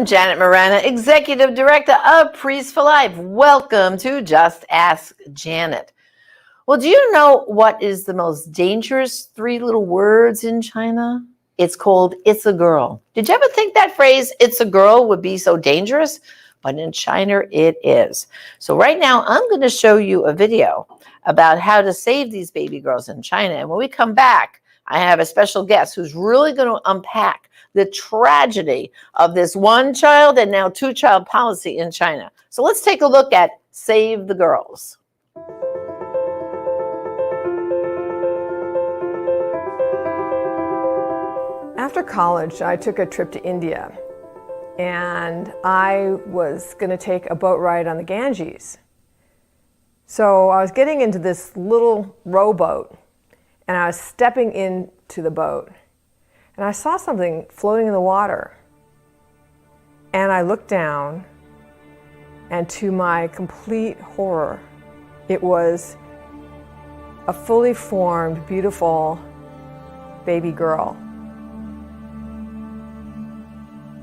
I'm Janet Morana, Executive Director of Priests for Life. Welcome to Just Ask Janet. Well, do you know what is the most dangerous three little words in China? It's called "it's a girl." Did you ever think that phrase, "it's a girl," would be so dangerous? But in China, it is. So right now, I'm going to show you a video about how to save these baby girls in China. And when we come back, I have a special guest who's really going to unpack the tragedy of this one-child and now two-child policy in China. So let's take a look at Save the Girls. After college, I took a trip to India, and I was going to take a boat ride on the Ganges. So I was getting into this little rowboat, and I was stepping into the boat, and I saw something floating in the water. And I looked down, and to my complete horror, it was a fully formed, beautiful baby girl.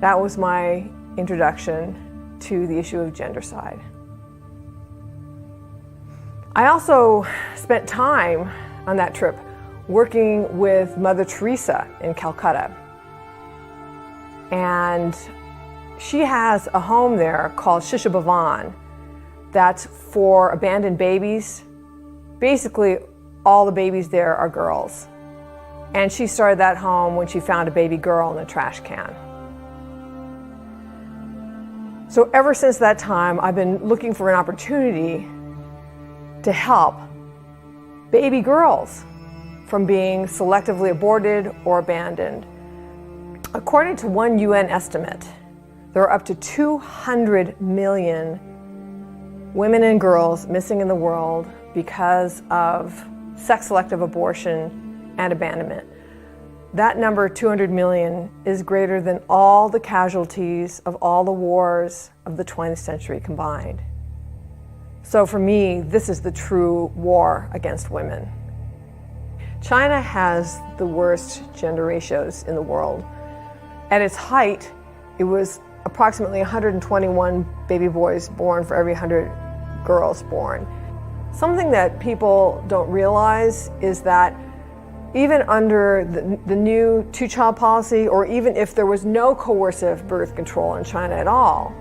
That was my introduction to the issue of gendercide. I also spent time on that trip working with Mother Teresa in Calcutta. And she has a home there called Shisha Bhavan that's for abandoned babies. Basically, all the babies there are girls. And she started that home when she found a baby girl in a trash can. So ever since that time, I've been looking for an opportunity to help baby girls from being selectively aborted or abandoned. According to one UN estimate, there are up to 200 million women and girls missing in the world because of sex-selective abortion and abandonment. That number, 200 million, is greater than all the casualties of all the wars of the 20th century combined. So for me, this is the true war against women. China has the worst gender ratios in the world. At its height, it was approximately 121 baby boys born for every 100 girls born. Something that people don't realize is that even under the new two-child policy, or even if there was no coercive birth control in China at all,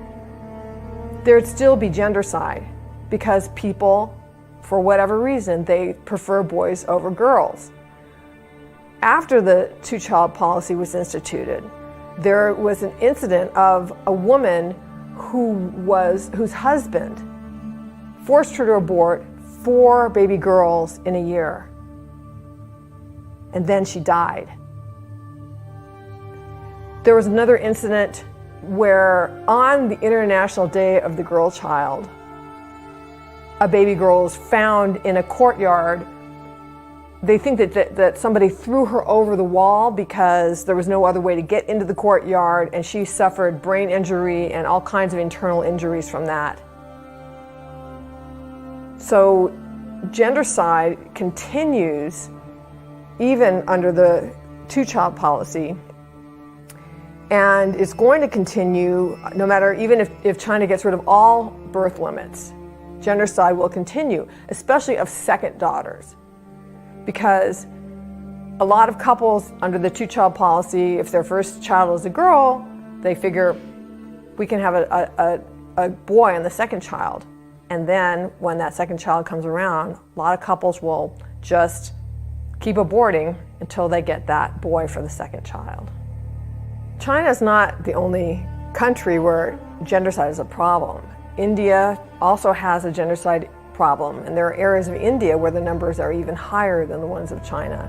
there'd still be gendercide because people, for whatever reason, they prefer boys over girls. After the two-child policy was instituted, there was an incident of a woman whose husband forced her to abort 4 baby girls in a year. And then she died. There was another incident where on the International Day of the Girl Child, a baby girl was found in a courtyard. They think that somebody threw her over the wall because there was no other way to get into the courtyard, and she suffered brain injury and all kinds of internal injuries from that. So gendercide continues even under the two-child policy, and it's going to continue no matter, even if China gets rid of all birth limits. Gendercide will continue, especially of second daughters, because a lot of couples under the two-child policy, if their first child is a girl, they figure we can have a boy on the second child. And then when that second child comes around, a lot of couples will just keep aborting until they get that boy for the second child. China is not the only country where gendercide is a problem. India also has a gendercide problem, and there are areas of India where the numbers are even higher than the ones of China.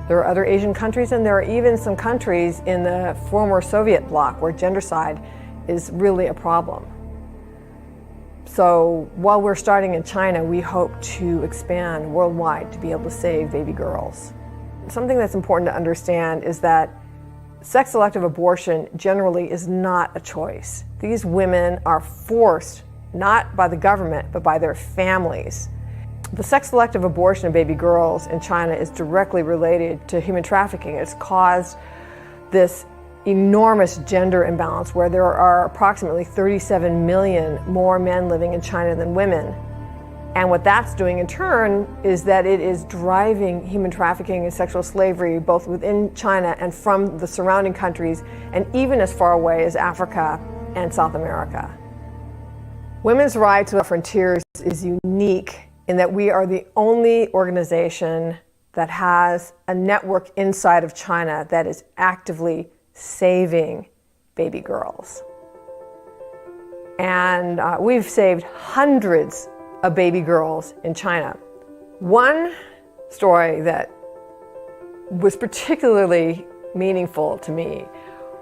There are other Asian countries, and there are even some countries in the former Soviet bloc where gendercide is really a problem. So while we're starting in China, we hope to expand worldwide to be able to save baby girls. Something that's important to understand is that sex-selective abortion generally is not a choice. These women are forced, not by the government, but by their families. The sex-selective abortion of baby girls in China is directly related to human trafficking. It's caused this enormous gender imbalance where there are approximately 37 million more men living in China than women. And what that's doing in turn is that it is driving human trafficking and sexual slavery both within China and from the surrounding countries, and even as far away as Africa and South America. Women's Rights Without Frontiers is unique in that we are the only organization that has a network inside of China that is actively saving baby girls. And we've saved hundreds of baby girls in China. One story that was particularly meaningful to me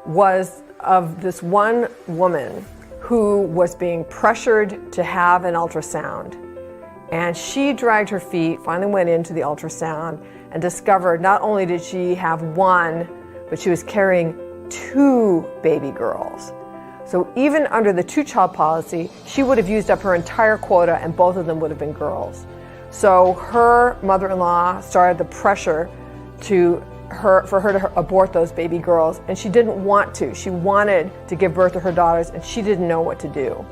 was of this one woman who was being pressured to have an ultrasound. And she dragged her feet, finally went into the ultrasound, and discovered not only did she have one, but she was carrying 2 baby girls. So even under the 2-child policy, she would have used up her entire quota and both of them would have been girls. So her mother-in-law started the pressure for her to abort those baby girls, and she didn't want to. She wanted to give birth to her daughters, and she didn't know what to do.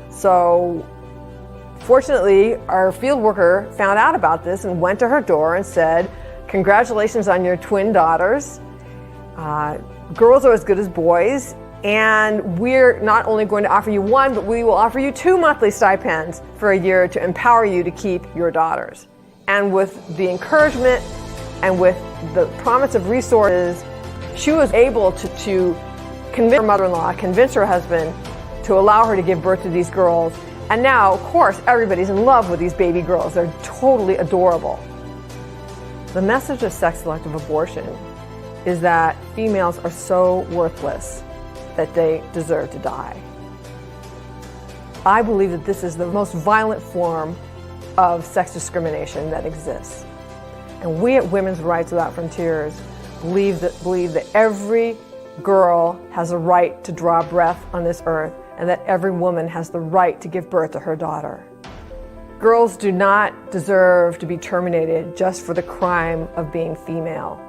So fortunately, our field worker found out about this and went to her door and said, "Congratulations on your twin daughters. Girls are as good as boys, and we're not only going to offer you 1, but we will offer you 2 monthly stipends for a year to empower you to keep your daughters." And with the encouragement and with the promise of resources, she was able to convince her mother-in-law, convince her husband to allow her to give birth to these girls. And now, of course, everybody's in love with these baby girls. They're totally adorable. The message of sex-selective abortion is that females are so worthless that they deserve to die. I believe that this is the most violent form of sex discrimination that exists. And we at Women's Rights Without Frontiers believe that every girl has a right to draw breath on this earth, and that every woman has the right to give birth to her daughter. Girls do not deserve to be terminated just for the crime of being female.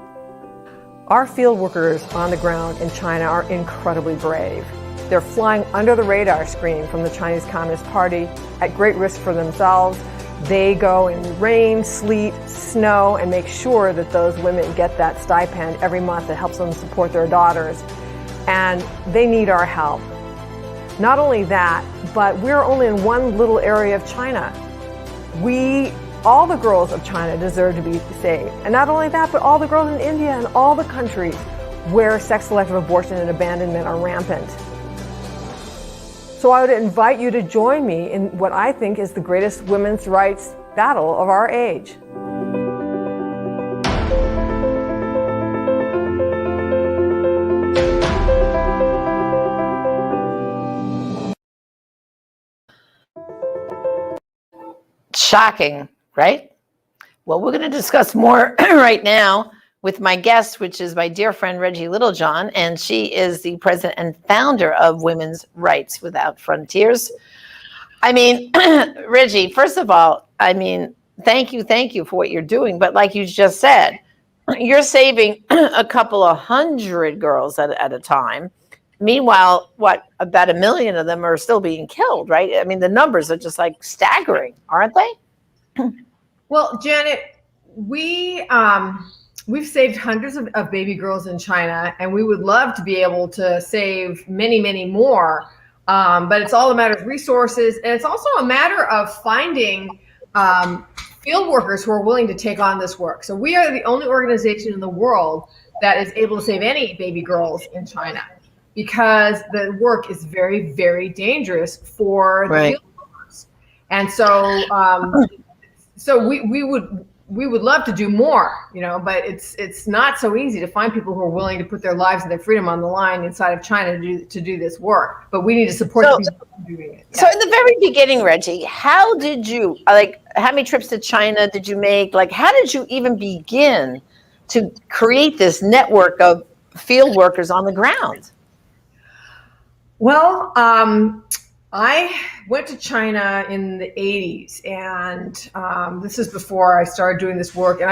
Our field workers on the ground in China are incredibly brave. They're flying under the radar screen from the Chinese Communist Party at great risk for themselves. They go in rain, sleet, snow, and make sure that those women get that stipend every month that helps them support their daughters. And they need our help. Not only that, but we're only in one little area of China. All the girls of China deserve to be saved. And not only that, but all the girls in India and all the countries where sex-selective abortion and abandonment are rampant. So I would invite you to join me in what I think is the greatest women's rights battle of our age. Shocking, right? Well, we're going to discuss more right now with my guest, which is my dear friend Reggie Littlejohn, and she is the president and founder of Women's Rights Without Frontiers. I mean, Reggie, first of all, I mean, thank you for what you're doing. But like you just said, you're saving a couple of hundred girls at a time. Meanwhile, about 1 million of them are still being killed, right? I mean, the numbers are just like staggering, aren't they? Well, Janet, we've saved hundreds of baby girls in China, and we would love to be able to save many, many more. But it's all a matter of resources, and it's also a matter of finding field workers who are willing to take on this work. So we are the only organization in the world that is able to save any baby girls in China, because the work is very, very dangerous for the field workers. And so we would love to do more, but it's not so easy to find people who are willing to put their lives and their freedom on the line inside of China to do this work. But we need to support the people doing it. So in the very beginning, Reggie, how did you, how many trips to China did you make? How did you even begin to create this network of field workers on the ground? Well, I went to China in the 80s, and this is before I started doing this work. And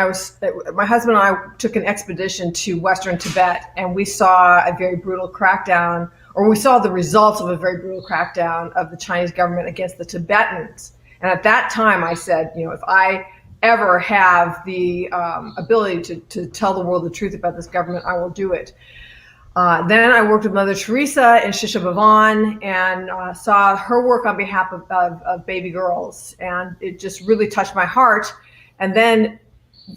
my husband and I took an expedition to Western Tibet, and we saw a very brutal crackdown, or we saw the results of a very brutal crackdown of the Chinese government against the Tibetans. And at that time, I said, if I ever have the ability to tell the world the truth about this government, I will do it. Then I worked with Mother Teresa in Shisha Bhavan and saw her work on behalf of baby girls. And it just really touched my heart. And then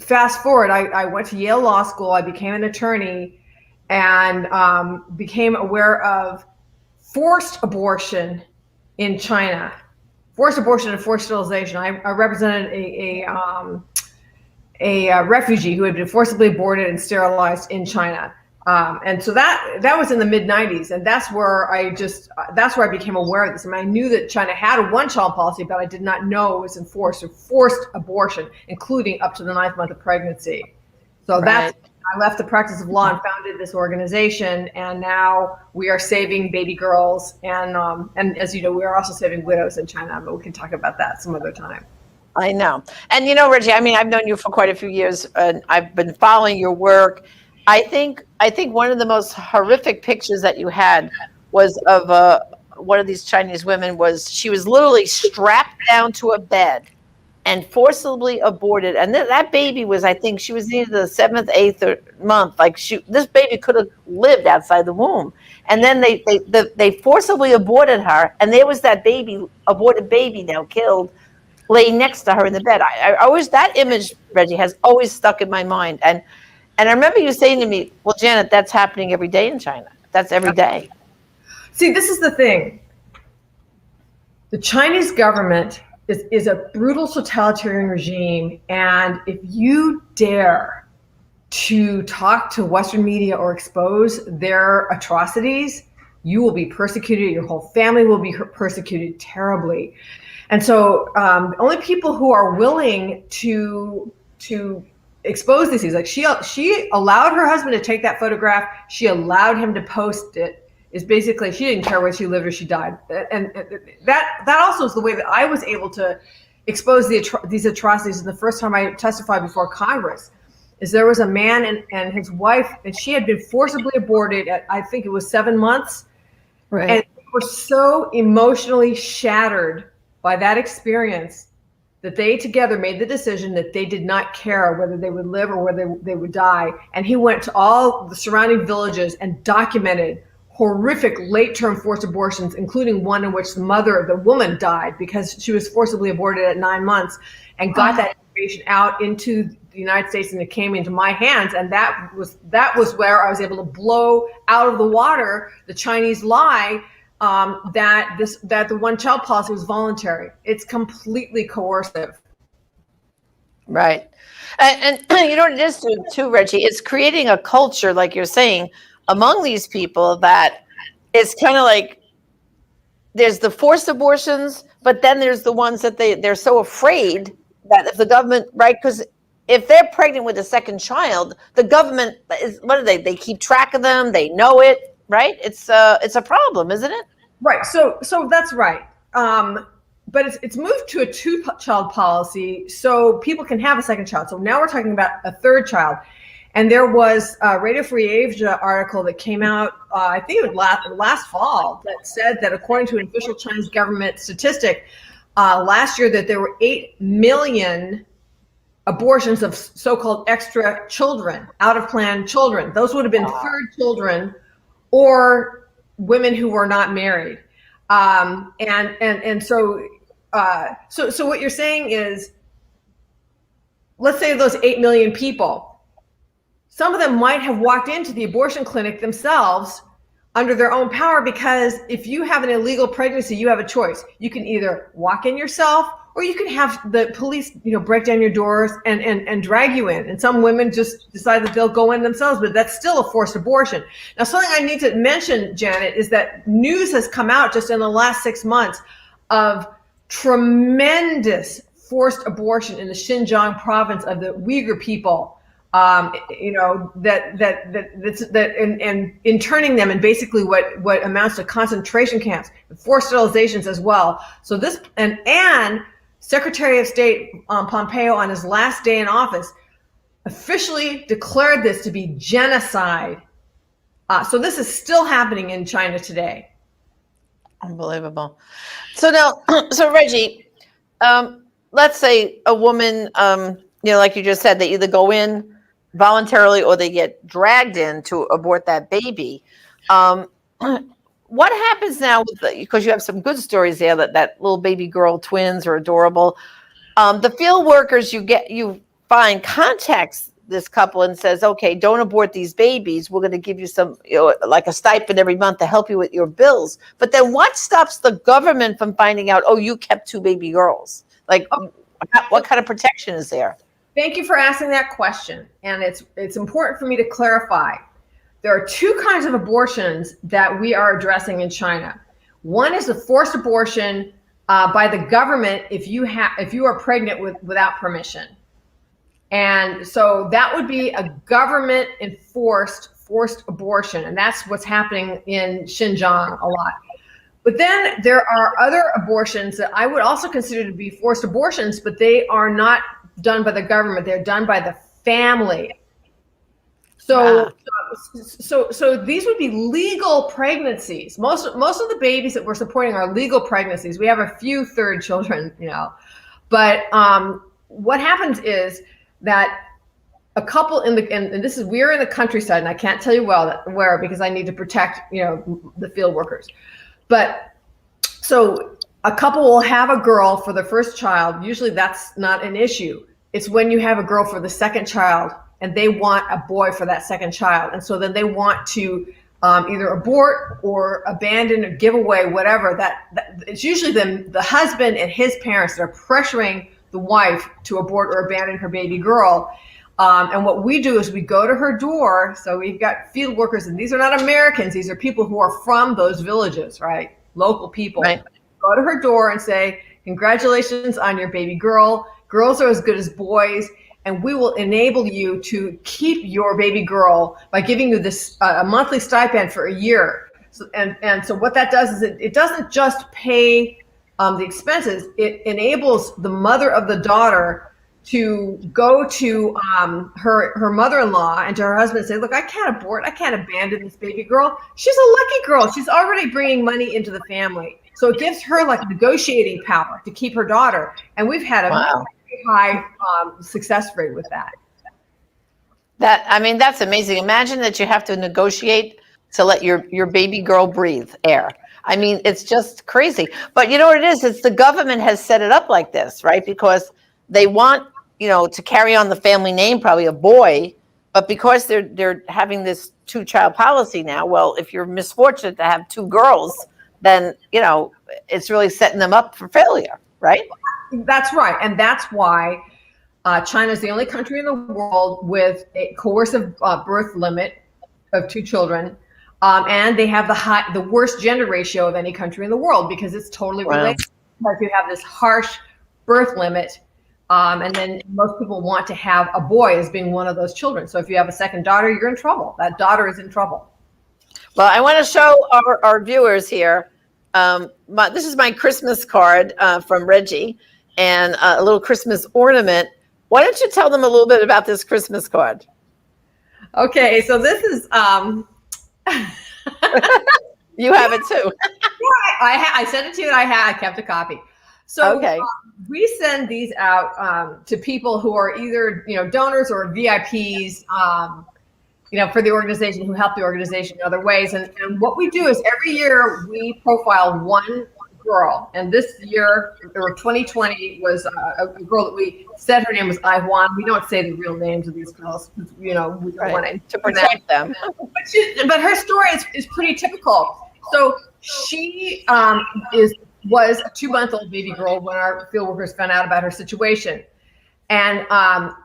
fast forward, I went to Yale Law School. I became an attorney and became aware of forced abortion in China. Forced abortion and forced sterilization. I represented a refugee who had been forcibly aborted and sterilized in China. And so that was in the mid 90s. And that's where I became aware of this. I knew that China had a one-child policy, but I did not know it was enforced, or forced abortion, including up to the 9th month of pregnancy. So Right. I left the practice of law and founded this organization. And now we are saving baby girls. And as you know, we are also saving widows in China, but we can talk about that some other time. I know. And Reggie, I've known you for quite a few years, and I've been following your work. I think one of the most horrific pictures that you had was of one of these Chinese women. She was literally strapped down to a bed and forcibly aborted, and that baby was, I think she was either the 7th, 8th month. This baby could have lived outside the womb, and then they forcibly aborted her, and there was that aborted baby now killed, laying next to her in the bed. I always, that image, Reggie, has always stuck in my mind. And I remember you saying to me, well, Janet, that's happening every day in China. That's every day. See, this is the thing. The Chinese government is a brutal totalitarian regime. And if you dare to talk to Western media or expose their atrocities, you will be persecuted. Your whole family will be persecuted terribly. And so only people who are willing to expose these things, like she allowed her husband to take that photograph, she allowed him to post it, is basically she didn't care whether she lived or she died. And that also is the way that I was able to expose these atrocities. And the first time I testified before Congress is there was a man and his wife, and she had been forcibly aborted at, I think it was 7 months. Right. And they were so emotionally shattered by that experience that they together made the decision that they did not care whether they would live or whether they would die. And he went to all the surrounding villages and documented horrific late-term forced abortions, including one in which the woman died because she was forcibly aborted at 9 months, and got that information out into the United States, and it came into my hands. And that was where I was able to blow out of the water the Chinese lie that the one-child policy was voluntary. It's completely coercive. Right. And you know what it is too, Reggie? It's creating a culture, like you're saying, among these people that it's kind of like there's the forced abortions, but then there's the ones that they're so afraid that if the government, right, because if they're pregnant with a second child, the government what do they keep track of them, they know it, right? It's a problem, isn't it? Right. So that's right. But it's moved to a 2-child policy so people can have a second child. So now we're talking about a 3rd child. And there was a Radio Free Asia article that came out, I think it was last fall, that said that according to an official Chinese government statistic, last year that there were 8 million abortions of so-called extra children, out-of-plan children. Those would have been 3rd children or women who were not married. So what you're saying is, let's say those 8 million people, some of them might have walked into the abortion clinic themselves under their own power, because if you have an illegal pregnancy, you have a choice. You can either walk in yourself, or you can have the police, break down your doors and drag you in. And some women just decide that they'll go in themselves, but that's still a forced abortion. Now, something I need to mention, Janet, is that news has come out just in the last 6 months of tremendous forced abortion in the Xinjiang province of the Uyghur people. and interning them in basically what amounts to concentration camps, forced sterilizations as well. So this and Secretary of State Pompeo on his last day in office officially declared this to be genocide. So this is still happening in China today. Unbelievable. So now, so Reggie, let's say a woman, like you just said, they either go in voluntarily or they get dragged in to abort that baby. What happens now because you have some good stories there that little baby girl twins are adorable. The field workers you find contacts this couple and says, okay, don't abort these babies. We're going to give you some, like a stipend every month to help you with your bills. But then what stops the government from finding out, oh, you kept 2 baby girls? Like, what kind of protection is there? Thank you for asking that question. And it's important for me to clarify. There are 2 kinds of abortions that we are addressing in China. One is the forced abortion by the government if you are pregnant without permission. And so that would be a government enforced forced abortion. And that's what's happening in Xinjiang a lot. But then there are other abortions that I would also consider to be forced abortions, but they are not done by the government. They're done by the family. So these would be legal pregnancies. Most of the babies that we're supporting are legal pregnancies. We have a few third children, but what happens is that a couple and we're in the countryside, and I can't tell you where because I need to protect the field workers. But so a couple will have a girl for the first child. Usually that's not an issue. It's when you have a girl for the second child and they want a boy for that second child. And so then they want to either abort or abandon or give away, whatever. That it's usually the husband and his parents that are pressuring the wife to abort or abandon her baby girl. And what we do is we go to her door. So we've got field workers, and these are not Americans. These are people who are from those villages, right? Local people. Right. Go to her door and say, congratulations on your baby girl. Girls are as good as boys. And we will enable you to keep your baby girl by giving you this a monthly stipend for a year. And so what that does is it doesn't just pay the expenses. It enables the mother of the daughter to go to her mother-in-law and to her husband and say, look, I can't abort. I can't abandon this baby girl. She's a lucky girl. She's already bringing money into the family. So it gives her like negotiating power to keep her daughter. And we've had a very high success rate with that. That's amazing. Imagine that you have to negotiate to let your baby girl breathe air. I mean, it's just crazy. But you know what it is? It's the government has set it up like this, right? Because they want, to carry on the family name, probably a boy, but because they're having this 2-child policy now, well, if you're misfortunate to have 2 girls, then, it's really setting them up for failure, right? That's right. And that's why China is the only country in the world with a coercive birth limit of 2 children. And they have the worst gender ratio of any country in the world because it's totally related. Because you have this harsh birth limit. And then most people want to have a boy as being one of those children. So if you have a second daughter, you're in trouble. That daughter is in trouble. Well, I want to show our viewers here. This is my Christmas card from Reggie and a little Christmas ornament. Why don't you tell them a little bit about this Christmas card? Okay, so this is... You have it too. I sent it to you and I kept a copy. So okay. We send these out to people who are either donors or VIPs for the organization, who help the organization in other ways. And what we do is every year we profile one girl. And this year, or 2020, was a girl that we said her name was Aiwan. We don't say the real names of these girls because we don't want to protect them. But her story is pretty typical. So she was a 2-month-old baby girl when our field workers found out about her situation. And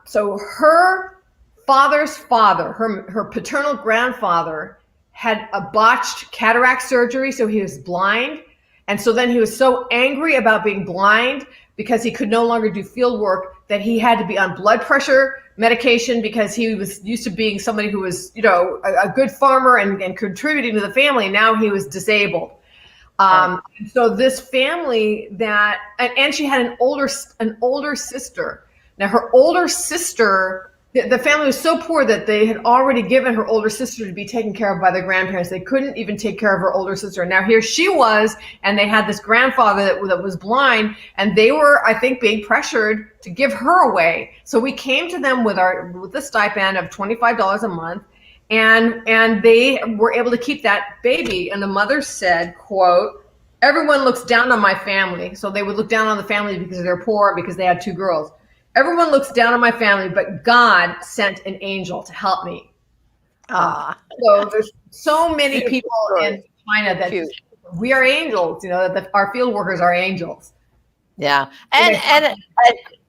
so her father's father, her paternal grandfather, had a botched cataract surgery, so he was blind. And so then he was so angry about being blind because he could no longer do field work that he had to be on blood pressure medication because he was used to being somebody who was, a good farmer and contributing to the family. And now he was disabled. So this family and she had an older sister. Now her older sister, the family was so poor that they had already given her older sister to be taken care of by their grandparents. They couldn't even take care of her older sister. Now here she was, and they had this grandfather that was blind, and they were, I think, being pressured to give her away. So we came to them with the stipend of $25 a month. And they were able to keep that baby. And the mother said, quote, "Everyone looks down on my family." So they would look down on the family because they're poor, because they had two girls. "Everyone looks down on my family, but God sent an angel to help me." So there's so many people in China that we are angels, that our field workers are angels. Yeah. And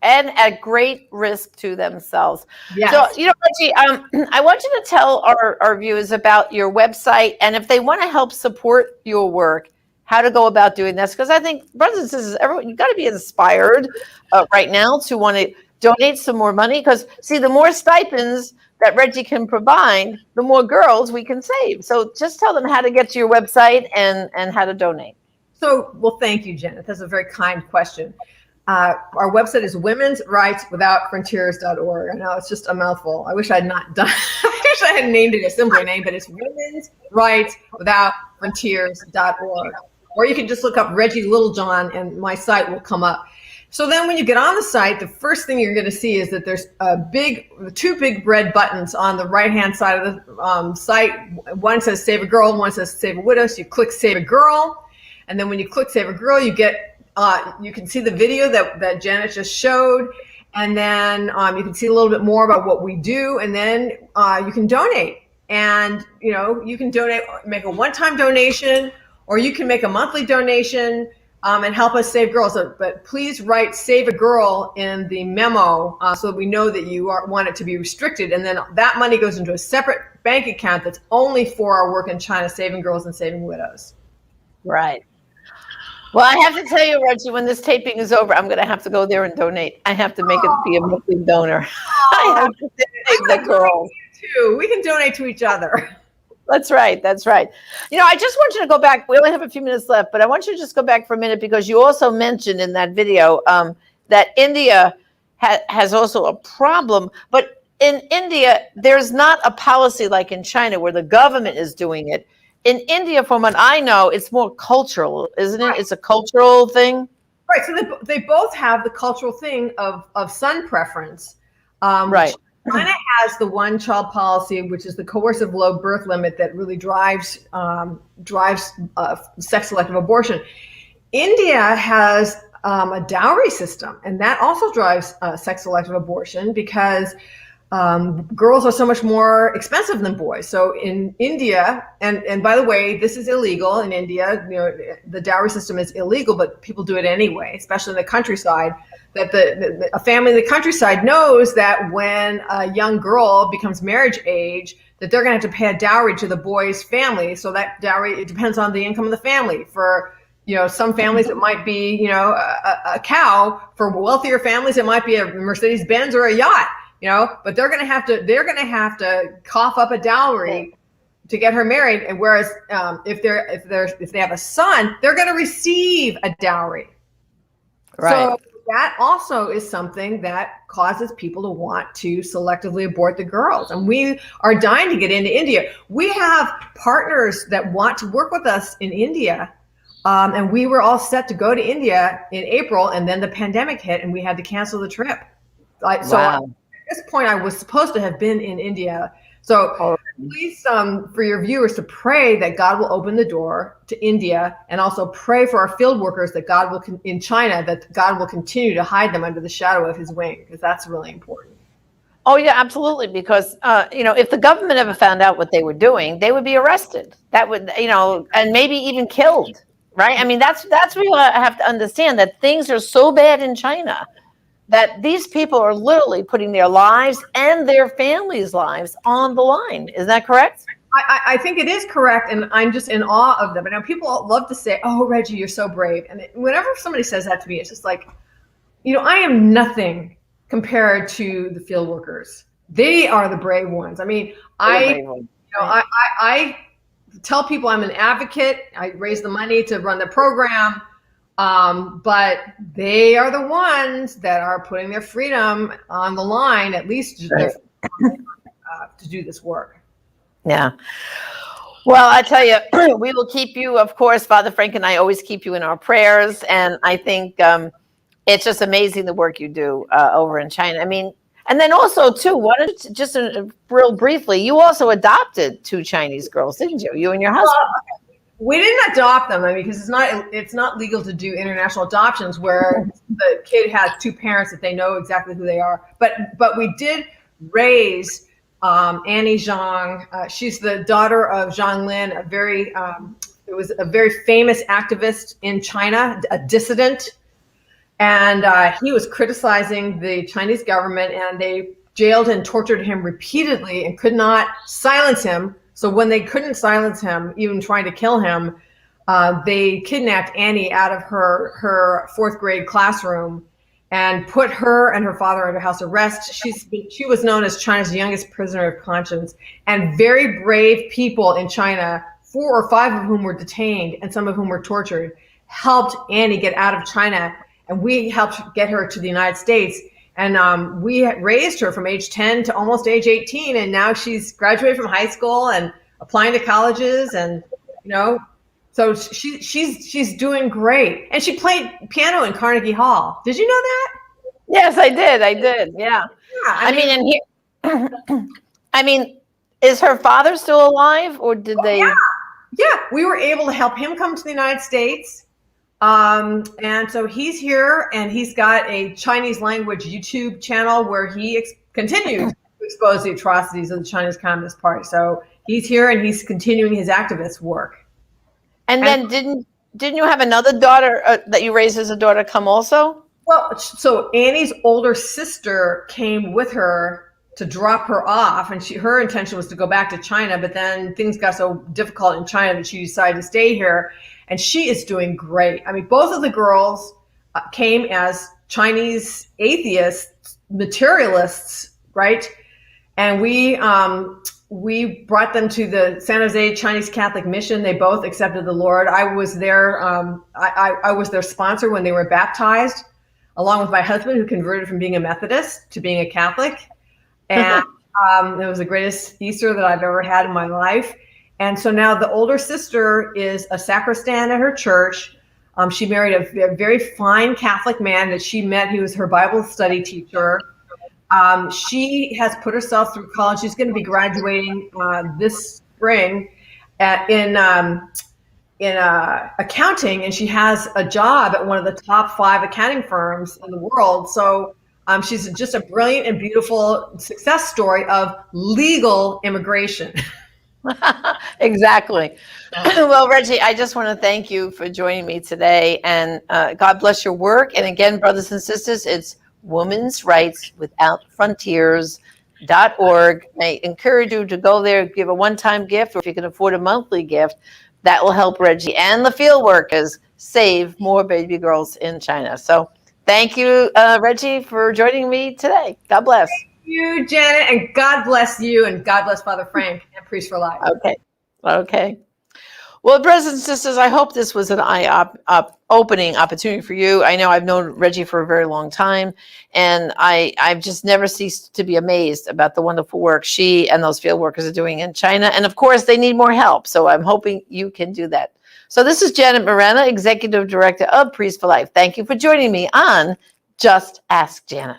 at great risk to themselves. Yes. So, Reggie, I want you to tell our viewers about your website, and if they want to help support your work, how to go about doing this. Because I think, brothers and sisters, everyone, you've got to be inspired right now to want to donate some more money. Because, see, the more stipends that Reggie can provide, the more girls we can save. So just tell them how to get to your website and how to donate. So, well, thank you, Janet. That's a very kind question. Our website is womensrightswithoutfrontiers.org. I know it's just a mouthful. I wish I had not done. I wish I had named it a simpler name, but it's womensrightswithoutfrontiers.org. Or you can just look up Reggie Littlejohn, and my site will come up. So then, when you get on the site, the first thing you're going to see is that there's two big red buttons on the right-hand side of the site. One says "Save a Girl," one says "Save a Widow." So you click "Save a Girl," and then when you click "Save a Girl," you can see the video that Janet just showed, and then you can see a little bit more about what we do, and then you can donate. And you can donate, make a one-time donation, or you can make a monthly donation and help us save girls. But please write "Save a Girl" in the memo so that we know that you want it to be restricted, and then that money goes into a separate bank account that's only for our work in China, saving girls and saving widows. Right. Well, I have to tell you, Reggie, when this taping is over, I'm going to have to go there and donate. I have to make it be a monthly donor. I have to save the girls. Too. We can donate to each other. That's right. That's right. I just want you to go back. We only have a few minutes left, but I want you to just go back for a minute, because you also mentioned in that video that India has also a problem. But in India, there's not a policy like in China where the government is doing it. In India, from what I know, it's more cultural, isn't it? Right. It's a cultural thing. Right. So they both have the cultural thing of son preference. Right. China has the one-child policy, which is the coercive low birth limit that really drives sex-selective abortion. India has a dowry system, and that also drives sex-selective abortion because girls are so much more expensive than boys. So in India, and by the way, this is illegal in India. The dowry system is illegal, but people do it anyway, especially in the countryside. That a family in the countryside knows that when a young girl becomes marriage age, that they're going to have to pay a dowry to the boy's family. So that dowry, it depends on the income of the family. For some families it might be a cow. For wealthier families it might be a Mercedes Benz or a yacht. But they're going to have to cough up a dowry to get her married. And whereas if they have a son, they're going to receive a dowry. Right. So that also is something that causes people to want to selectively abort the girls. And we are dying to get into India. We have partners that want to work with us in India. And we were all set to go to India in April, and then the pandemic hit and we had to cancel the trip. So at this point, I was supposed to have been in India. So please, for your viewers, to pray that God will open the door to India, and also pray for our field workers that God will, in China, that God will continue to hide them under the shadow of his wing, because that's really important. Oh, yeah, absolutely. Because, if the government ever found out what they were doing, they would be arrested. That would, and maybe even killed. Right. I mean, that's what you have to understand, that things are so bad in China that these people are literally putting their lives and their families' lives on the line. Is that correct? I think it is correct, and I'm just in awe of them. I know people love to say, "Oh, Reggie, you're so brave." And whenever somebody says that to me, it's just like, I am nothing compared to the field workers. They are the brave ones. I mean, I tell people I'm an advocate. I raise the money to run the program. But they are the ones that are putting their freedom on the line, at least to do this work. Yeah. Well, I tell you, we will keep you, of course, Father Frank and I always keep you in our prayers. And I think it's just amazing the work you do over in China. I mean, and then also, too, why don't you, just real briefly, you also adopted 2 Chinese girls, didn't you? You and your husband. We didn't adopt them, because it's not legal to do international adoptions where the kid has 2 parents that they know exactly who they are. But we did raise Annie Zhang. She's the daughter of Zhang Lin, a very famous activist in China, a dissident, and he was criticizing the Chinese government, and they jailed and tortured him repeatedly and could not silence him. So when they couldn't silence him, even trying to kill him, they kidnapped Annie out of her 4th grade classroom and put her and her father under house arrest. She was known as China's youngest prisoner of conscience, and very brave people in China, 4 or 5 of whom were detained and some of whom were tortured, helped Annie get out of China, and we helped get her to the United States. And we raised her from age 10 to almost age 18. And now she's graduated from high school and applying to colleges. And, so she's doing great. And she played piano in Carnegie Hall. Did you know that? Yes, I did. Yeah. I mean, is her father still alive, or did they? Yeah. We were able to help him come to the United States. And so he's here, and he's got a Chinese language YouTube channel where he continues to expose the atrocities of the Chinese Communist Party. So he's here, and he's continuing his activist work. And then didn't you have another daughter that you raised as a daughter come also? Well, so Annie's older sister came with her to drop her off, and her intention was to go back to China, but then things got so difficult in China that she decided to stay here. And she is doing great. I mean, both of the girls came as Chinese atheists, materialists, right? And we brought them to the San Jose Chinese Catholic Mission. They both accepted the Lord. I was their I was their sponsor when they were baptized, along with my husband, who converted from being a Methodist to being a Catholic. And it was the greatest Easter that I've ever had in my life. And so now the older sister is a sacristan at her church. She married a very fine Catholic man that she met. He was her Bible study teacher. She has put herself through college. She's going to be graduating this spring in accounting, and she has a job at one of the top 5 accounting firms in the world. So she's just a brilliant and beautiful success story of legal immigration. Exactly. Well, Reggie, I just want to thank you for joining me today, and God bless your work. And again, brothers and sisters, it's Women's Rights Without Frontiers.org. I encourage you to go there, give a one-time gift, or if you can afford a monthly gift, that will help Reggie and the field workers save more baby girls in China. So thank you, Reggie, for joining me today. God bless. You, Janet, and God bless you, and God bless Father Frank and Priest for Life. Okay. Well, brothers and sisters, I hope this was an eye-opening opportunity for you. I know I've known Reggie for a very long time, and I've just never ceased to be amazed about the wonderful work she and those field workers are doing in China. And of course, they need more help, so I'm hoping you can do that. So this is Janet Morena, Executive Director of Priest for Life. Thank you for joining me on Just Ask Janet.